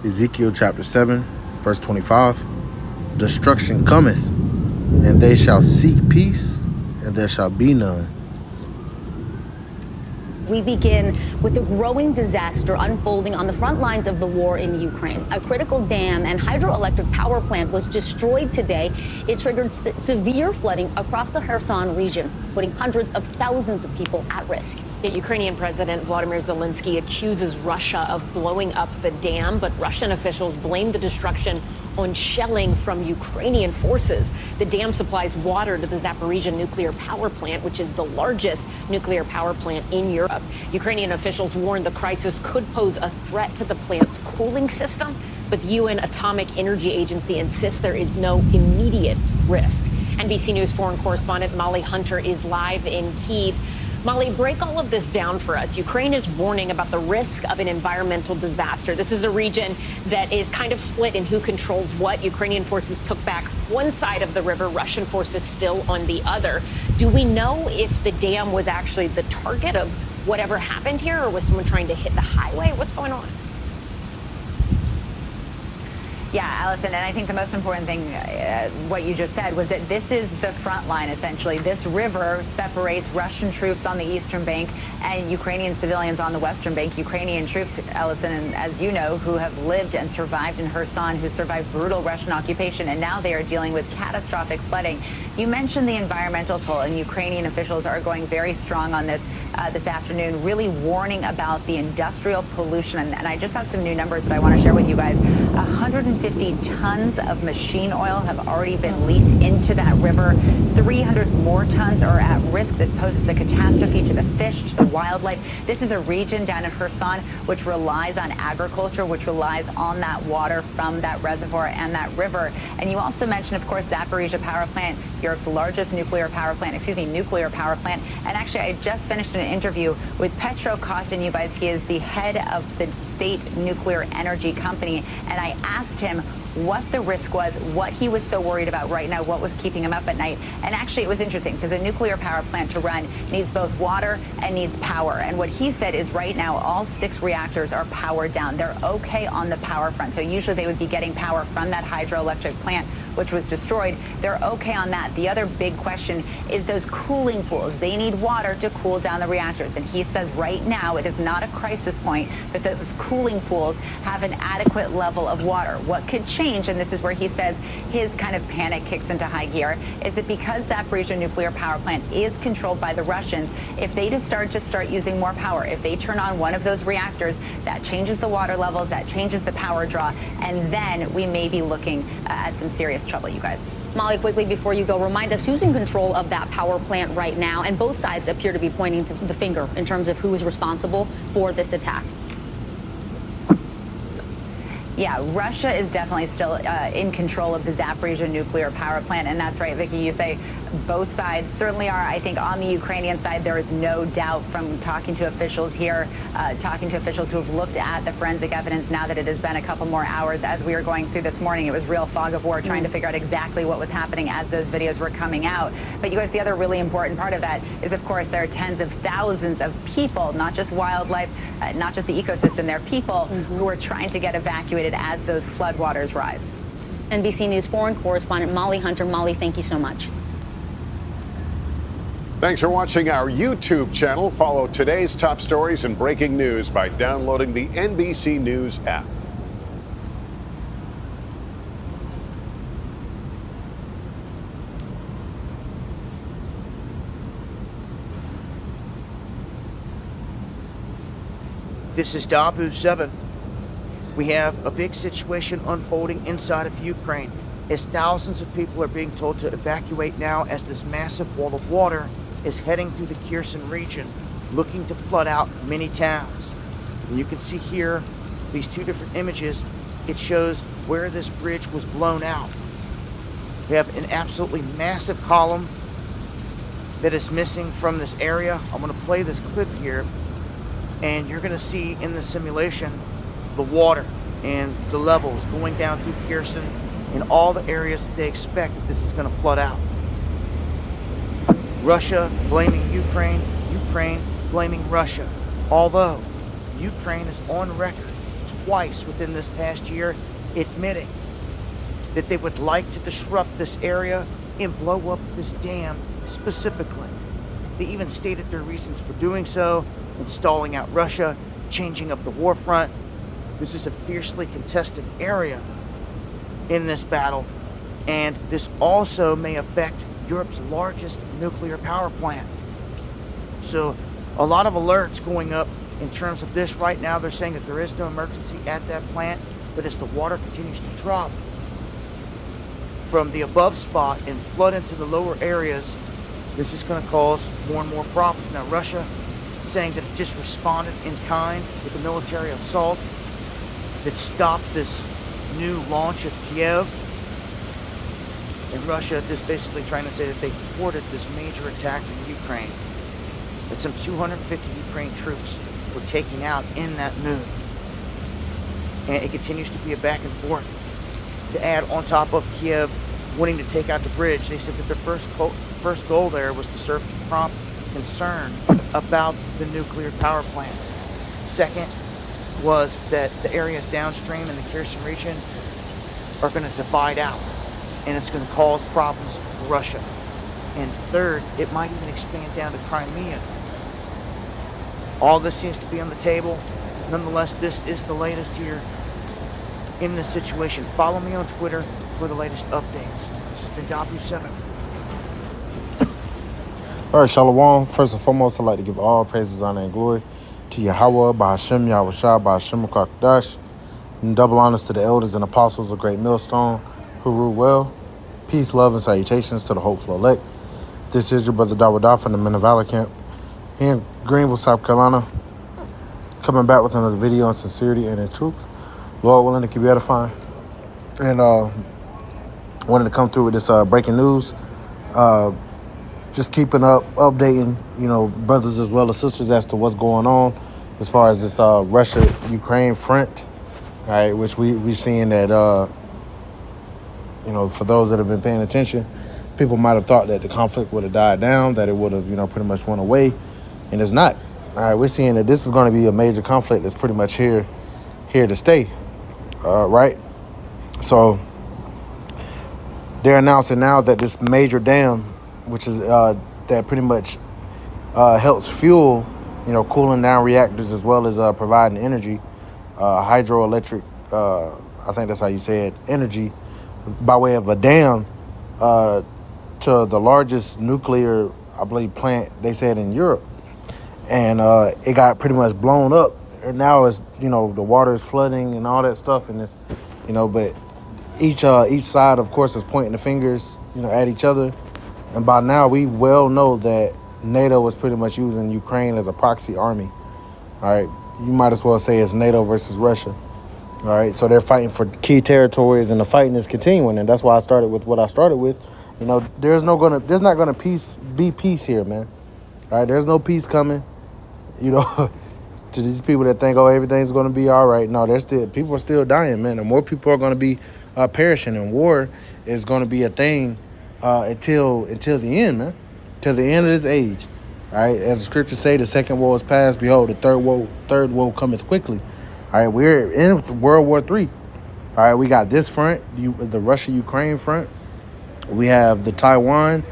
Ezekiel chapter 7, verse 25. Destruction cometh, and they shall seek peace, and there shall be none. We begin with a growing disaster unfolding on the front lines of the war in Ukraine. A critical dam and hydroelectric power plant was destroyed today. It triggered severe flooding across the Kherson region, putting hundreds of thousands of people at risk. The Ukrainian President Volodymyr Zelensky accuses Russia of blowing up the dam, but Russian officials blame the destruction on shelling from Ukrainian forces. The dam supplies water to the Zaporizhzhia nuclear power plant, which is the largest nuclear power plant in Europe. Ukrainian officials warned the crisis could pose a threat to the plant's cooling system, but the UN Atomic Energy Agency insists there is no immediate risk. NBC News foreign correspondent Molly Hunter is live in Kyiv. Molly, break all of this down for us. Ukraine is warning about the risk of an environmental disaster. This is a region that is kind of split in who controls what. Ukrainian forces took back one side of the river, Russian forces still on the other. Do we know if the dam was actually the target of whatever happened here, or was someone trying to hit the highway? What's going on? Yeah, Allison, and I think the most important thing, what you just said, was that this is the front line, essentially. This river separates Russian troops on the eastern bank and Ukrainian civilians on the western bank. Ukrainian troops, Allison, and as you know, who have lived and survived in Kherson, who survived brutal Russian occupation, and now they are dealing with catastrophic flooding. You mentioned the environmental toll, and Ukrainian officials are going very strong on this this afternoon, really warning about the industrial pollution. And I just have some new numbers that I want to share with you guys. 150 tons of machine oil have already been leaked into that river. 300 more tons are at risk. This poses a catastrophe to the fish, to the wildlife. This is a region down in Kherson which relies on agriculture, which relies on that water from that reservoir and that river. And you also mentioned, of course, Zaporizhzhia power plant, Europe's largest nuclear power plant. And actually, I just finished an interview with Petro Kotyn, you guys. He is the head of the state nuclear energy company. And I asked him what the risk was, what he was so worried about right now, what was keeping him up at night. And actually, it was interesting because a nuclear power plant to run needs both water and needs power. And what he said is right now, all 6 reactors are powered down. They're okay on the power front. So usually they would be getting power from that hydroelectric plant, which was destroyed. They're okay on that. The other big question is those cooling pools. They need water to cool down the reactors. And he says right now it is not a crisis point that those cooling pools have an adequate level of water. What could change, and this is where he says his kind of panic kicks into high gear, is that because Zaporizhzhia nuclear power plant is controlled by the Russians, if they just start using more power, if they turn on one of those reactors, that changes the water levels, that changes the power draw, and then we may be looking at some serious trouble, you guys. Molly, quickly before you go, remind us who's in control of that power plant right now, and both sides appear to be pointing to the finger in terms of who is responsible for this attack. Yeah, Russia is definitely still in control of the Zaporizhzhia nuclear power plant. And that's right, Vicky, you say both sides certainly are. I think on the Ukrainian side, there is no doubt from talking to officials here, talking to officials who have looked at the forensic evidence now that it has been a couple more hours. As we were going through this morning, it was real fog of war trying to figure out exactly what was happening as those videos were coming out. But you guys, the other really important part of that is, of course, there are tens of thousands of people, not just wildlife, not just the ecosystem, there are people who are trying to get evacuated as those floodwaters rise. NBC News foreign correspondent Molly Hunter. Molly, thank you so much. Thanks for watching our YouTube channel. Follow today's top stories and breaking news by downloading the NBC News app. This is Dabu 7. We have a big situation unfolding inside of Ukraine as thousands of people are being told to evacuate now as this massive wall of water is heading through the Kherson region, looking to flood out many towns. And you can see here, these 2 different images, it shows where this bridge was blown out. We have an absolutely massive column that is missing from this area. I'm going to play this clip here, and you're going to see in the simulation the water and the levels going down through Kherson in all the areas that they expect that this is going to flood out. Russia blaming Ukraine, Ukraine blaming Russia. Although Ukraine is on record twice within this past year, admitting that they would like to disrupt this area and blow up this dam specifically. They even stated their reasons for doing so, installing out Russia, changing up the war front. This is a fiercely contested area in this battle, and this also may affect Europe's largest nuclear power plant. So a lot of alerts going up in terms of this right now. They're saying that there is no emergency at that plant, but as the water continues to drop from the above spot and flood into the lower areas, this is going to cause more and more problems. Now, Russia saying that it just responded in kind with a military assault that stopped this new launch of Kiev. And Russia just basically trying to say that they thwarted this major attack in Ukraine. That some 250 Ukraine troops were taken out in that move. And it continues to be a back and forth. To add on top of Kiev wanting to take out the bridge, they said that their first goal there was to serve to prompt concern about the nuclear power plant. Second was that the areas downstream in the Kherson region are going to divide out, and it's going to cause problems for Russia. And third, it might even expand down to Crimea. All this seems to be on the table. Nonetheless, this is the latest here in this situation. Follow me on Twitter for the latest updates. This has been Dabu7. All right, Shalom. First and foremost, I'd like to give all praises, honor, and glory to Yahweh, Bahashem, Yahushua, Bahashem, Kakadash, and double honors to the elders and apostles of Great Millstone who rule well. Peace, love, and salutations to the hopeful elect. This is your brother Dawadah from the Men of Valor Camp here in Greenville, South Carolina, coming back with another video on sincerity and in truth. Lord willing, to keep edifying. And wanted to come through with this breaking news. Just keeping up, updating, brothers as well as sisters as to what's going on as far as this Russia-Ukraine front, right? Which we're seeing that, for those that have been paying attention, people might have thought that the conflict would have died down, that it would have, pretty much went away, and it's not. All right, we're seeing that this is going to be a major conflict that's pretty much here to stay, right? So they're announcing now that this major dam, which is that pretty much helps fuel, cooling down reactors as well as providing energy, hydroelectric, I think that's how you say it, energy, by way of a dam to the largest nuclear, I believe, plant, they said, in Europe. And it got pretty much blown up. And now it's, the water is flooding and all that stuff. And it's, but each side, of course, is pointing the fingers, at each other. And by now, we well know that NATO was pretty much using Ukraine as a proxy army. All right. You might as well say it's NATO versus Russia. All right. So they're fighting for key territories, and the fighting is continuing. And that's why I started with what I started with. There's not gonna be peace here, man. All right. There's no peace coming. To these people that think, everything's gonna be all right. No, people are still dying, man. And more people are gonna be perishing, and war is gonna be a thing until the end, man. Till the end of this age. All right. As the scriptures say, the second woe is past. Behold, the third woe cometh quickly. All right. We're in World War III. All right. We got this front, the Russia-Ukraine front. We have the Taiwan,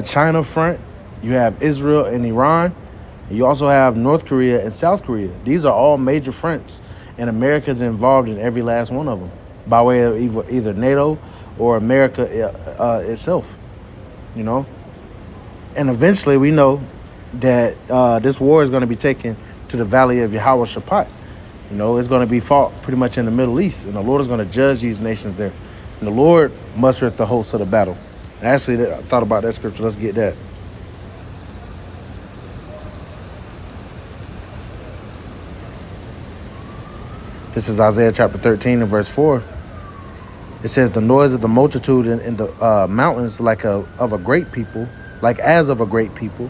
China front. You have Israel and Iran. You also have North Korea and South Korea. These are all major fronts, and America's involved in every last one of them by way of either NATO or America itself, And eventually we know that this war is going to be taken to the valley of Yahweh Shaphat. It's going to be fought pretty much in the Middle East, and the Lord is going to judge these nations there. And the Lord mustereth the hosts of the battle. And actually, I thought about that scripture. Let's get that. This is Isaiah chapter 13 and verse 4. It says, the noise of the multitude in the mountains like of a great people, like as of a great people,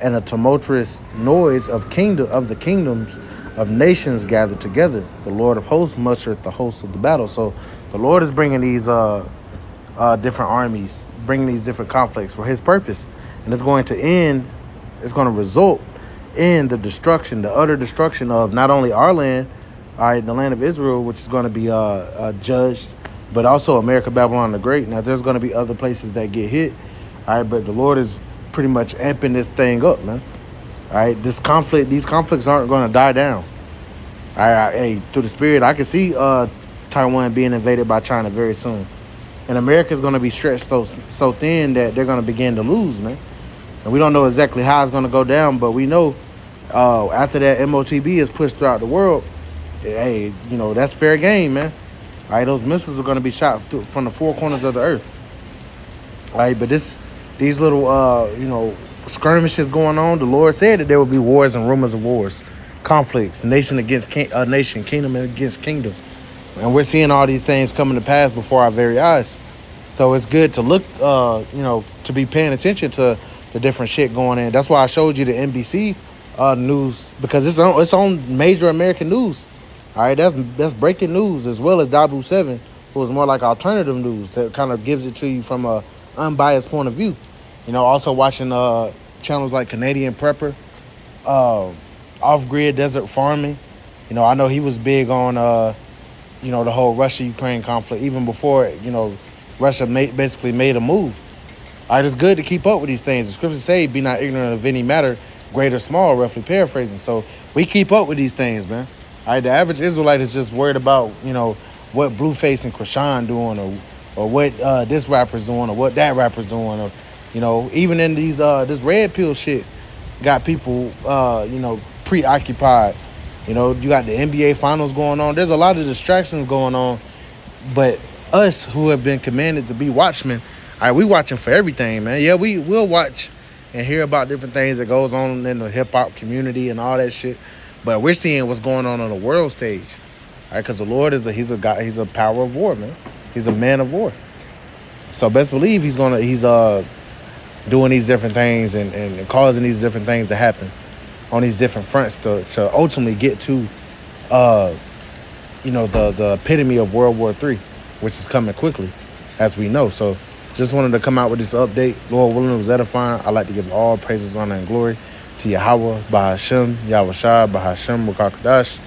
and a tumultuous noise of the kingdoms of nations gathered together. The Lord of hosts mustereth the hosts of the battle. So the Lord is bringing these different armies, bringing these different conflicts for his purpose. And it's going to result in the utter destruction of not only our land, All right, the land of Israel, which is going to be judged, but also America, Babylon the Great. Now, there's going to be other places that get hit. All right, but the Lord is pretty much amping this thing up, man. All right, these conflicts aren't going to die down. All right, hey, through the Spirit, I can see Taiwan being invaded by China very soon. And America is going to be stretched so thin that they're going to begin to lose, man. And we don't know exactly how it's going to go down, but we know after that MOTB is pushed throughout the world, hey, you know, that's fair game, man. All right, those missiles are going to be shot from the four corners of the earth. All right, but these little, you know, skirmishes going on, the Lord said that there will be wars and rumors of wars, conflicts, nation against nation, kingdom against kingdom. And we're seeing all these things coming to pass before our very eyes. So it's good to look, you know, to be paying attention to the different shit going in. That's why I showed you the NBC news, because it's on major American news. All right, that's breaking news, as well as Dabu 7, who was more like alternative news that kind of gives it to you from a unbiased point of view. You know, also watching channels like Canadian Prepper, Off-Grid Desert Farming. You know, I know he was big on, you know, the whole Russia-Ukraine conflict, even before, you know, Russia basically made a move. All right, it's good to keep up with these things. The scriptures say, be not ignorant of any matter, great or small, roughly paraphrasing. So we keep up with these things, man. All right, the average Israelite is just worried about, you know, what Blueface and Krishan doing, or what this rapper's doing, or what that rapper's doing, or, you know, even in these this red pill shit got people, you know, preoccupied. You know, you got the NBA finals going on. There's a lot of distractions going on, but us who have been commanded to be watchmen, all right, we watching for everything, man. Yeah, we will watch and hear about different things that goes on in the hip hop community and all that shit. But we're seeing what's going on the world stage, all right? Because the Lord he's a God, he's a power of war, man. He's a man of war. So best believe he's doing these different things and causing these different things to happen on these different fronts to ultimately get to, you know, the epitome of World War III, which is coming quickly, as we know. So just wanted to come out with this update. Lord willing, it was edifying. I'd like to give all praises, honor, and glory to Yahweh, Bahashem, Yahweh Shai, Bahashem, Rukakadash,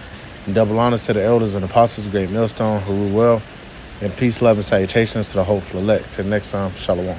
and double honors to the elders and apostles, great millstone, who rule well, and peace, love, and salutations to the hopeful elect. Till next time, Shalom.